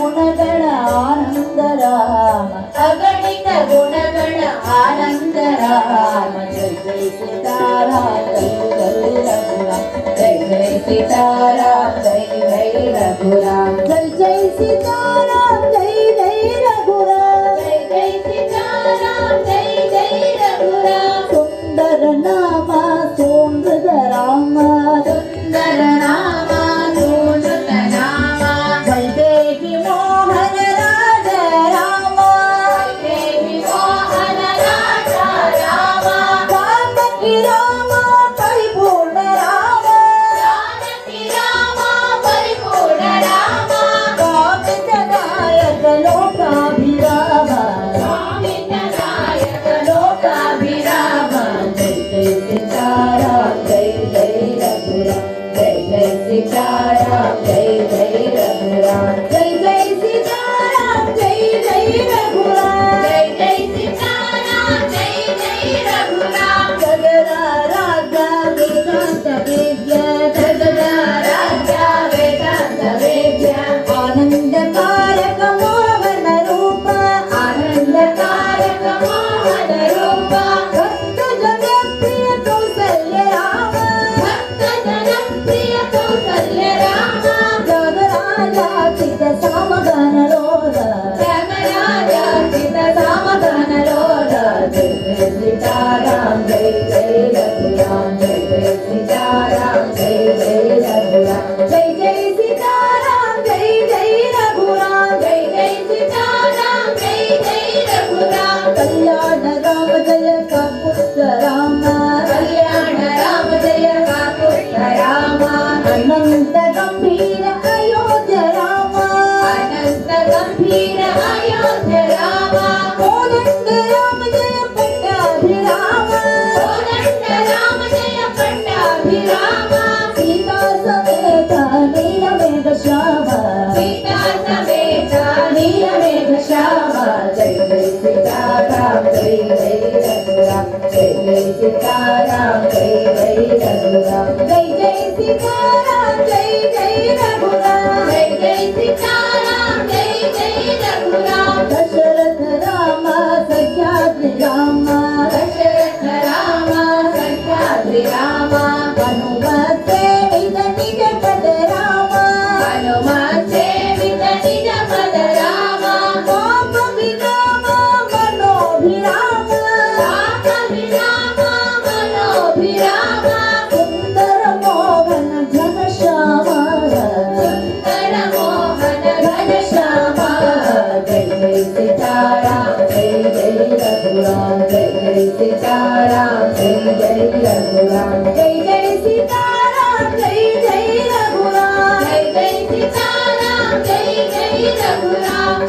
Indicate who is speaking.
Speaker 1: ಗುಣಗಳ ಆನಂದ ರಾಮ ಅಗಣಿತ ಗುಣಗಳ ಆನಂದ ರಾಮ ಜೈ ಜೈ ಸೀತಾರಾಮ ಜೈ ಜೈ ರಘುರಾಮ ಜೈ ಜೈ ಸೀತಾರಾಮ ಜೈ ಜೈ ಸೀತಾರಾಮ ಜೈ ಜೈ ರಘುರಾಮ ಜೈ ಜೈ ಸೀತಾರಾಮ ಜೈ ಜೈ ರಘುರಾಮ ಸುಂದರ ನಾಮ ಸುಂದರ ರಾಮ ಸುಂದರ ನಾಮ ಸುಂದರ ನಾಮ ವೈದೇಹಿ ಮೋಹನ ರಾಜ ರಾಮ ವೈದೇಹಿ ಮೋಹನ ರಾಜ ರಾಮ ಜಾನಕಿ ರಾಮ ಪರಿಪೂರ್ಣ ರಾಮ ಜಾನಕಿ ರಾಮ ಪರಿಪೂರ್ಣ ರಾಮ ಕಾಮಿತ ನಾಯಕ ಲೋಕಾಭಿರಾಮ ಕಾಮಿತ ನಾಯಕ ಲೋಕಾಭಿರಾಮ ಜೈ ಜೈ ಸೀತಾರಾಮ ಜೈ ಜೈ ರಘುರಾಮ ಜೈ ಜೈ ಸೀತಾರಾಮ ಜೈ ಜೈ ರಘುರಾಮ ಜೈ ಜೈ ಸೀತಾರಾಮ ಜೈ ಜೈ ರಘುರಾಮ ಜೈ ಜೈ ಸೀತಾರಾಮ ಜೈ ಜೈ ರಘುರಾಮ ಜಗದ ರಾಜ ವೇದಾಂತ ವೇದ್ಯ ಜಗದ ರಾಜ ವೇದಾಂತ ವೇದ್ಯ ಆನಂದಕಾರಕ ಮೋಹನ ರೂಪ ಆನಂದಕಾರಕ ಮೋಹನ ರೂಪ ಭಕ್ತ ಜನಪ್ರಿಯ ಕೌಸಲ್ಯ ರಾಮ ಭಕ್ತ ಜನಪ್ರಿಯ ಕೌಸಲ್ಯ ರಾಮ ಜಗರಾಜಾಚಿತ ಸಾಮಗಾನ ಲೋಲ ಜಗರಾಜಾಚಿತ ಸಾಮಗಾನ ಲೋಲ ಜೈ ಜೈ ಸೀತಾರಾಮ ಜೈ ಜೈ ರಘುರಾಮ ಜೈ ಜೈ ಸೀತಾರಾಮ ಜೈ ಜೈ ರಘುರಾಮ ಜೈ ಜೈ ಸೀತಾರಾಮ ಜೈ ಜೈ ರಘುರಾಮ ಜೈ ಜೈ ಸೀತಾರಾಮ ಜೈ ಜೈ ರಘುರಾಮ ಕಲ್ಯಾಣ ರಾಮ ಜಯ ಕಾಕುತ್ತ ರಾಮ ಕಲ್ಯಾಣ ರಾಮ ಜಯ ಕಾಕುತ್ತ ರಾಮ ಅನಂತ ಗಂಭೀರ ಅಯೋಧ್ಯ ರಾಮ ಅನಂತ ಗಂಭೀರ ಅಯೋಧ್ಯ ರಾಮ ಕೋದಂಡ ರಾಮ ಜಯ ಪಟ್ಟಾಭಿರಾಮ ಕೋದಂಡ ರಾಮ ಜಯ ಪಟ್ಟಾಭಿರಾಮ ಸೀತಾ ಸಮೇತ ನೀಲಮೇಘ ಶ್ಯಾಮ ಸೀತಾ ಸಮೇತ ನೀಲಮೇಘ ಶ್ಯಾಮ ಜೈ ಜೈ ಸೀತಾರಾಮ ಜೈ ಜೈ ರಘುರಾಮ ಜೈ ಜೈ ಸೀತಾರಾಮ ಜೈ ಜೈ ರಘುರಾಮ ಜೈ ಜೈ ಸೀತಾರಾಮ ಜೈ ಜೈ ರಘುರಾಮ ಜೈ ಜೈ ಸೀತಾರಾಮ ಜೈ ಜೈ ರಘುರಾಮ ದಶರಥ ರಾಮ ಸಹ್ಯಾದ್ರಿ ರಾಮ ದಶರಥ ರಾಮ ಸಹ್ಯಾದ್ರಿ ರಾಮ ಹನುಮತ್ ಸೇವಿತ ನಿಜ ಪದ ರಾಮ ಹನುಮತ್ ಸೇವಿತ ನಿಜ ಪದ ರಾಮ ಪಾಪ ವಿರಾಮ ಮನೋಭಿರಾಮ ಪಾಪ ವಿರಾಮ ಮನೋಭಿರಾಮ ಸುಂದರ ಮೋಹನ ಘನ ಶ್ಯಾಮ ಸುಂದರ ಮೋಹನ ಘನ ಶ್ಯಾಮ ಜೈ ಜೈ ಸೀತಾರಾಮ ಜೈ ಜೈ ರಘುರಾಮ ಜೈ ಜೈ ಸೀತಾರಾಮ ಜೈ ಜೈ ರಘುರಾಮ ಜೈ ಜೈ ಸೀತಾರಾಮ ಜೈ ಜೈ ರಘುರಾಮ ಜೈ ಜೈ ಸೀತಾರಾಮ ಜೈ ಜೈ ರಘುರಾಮ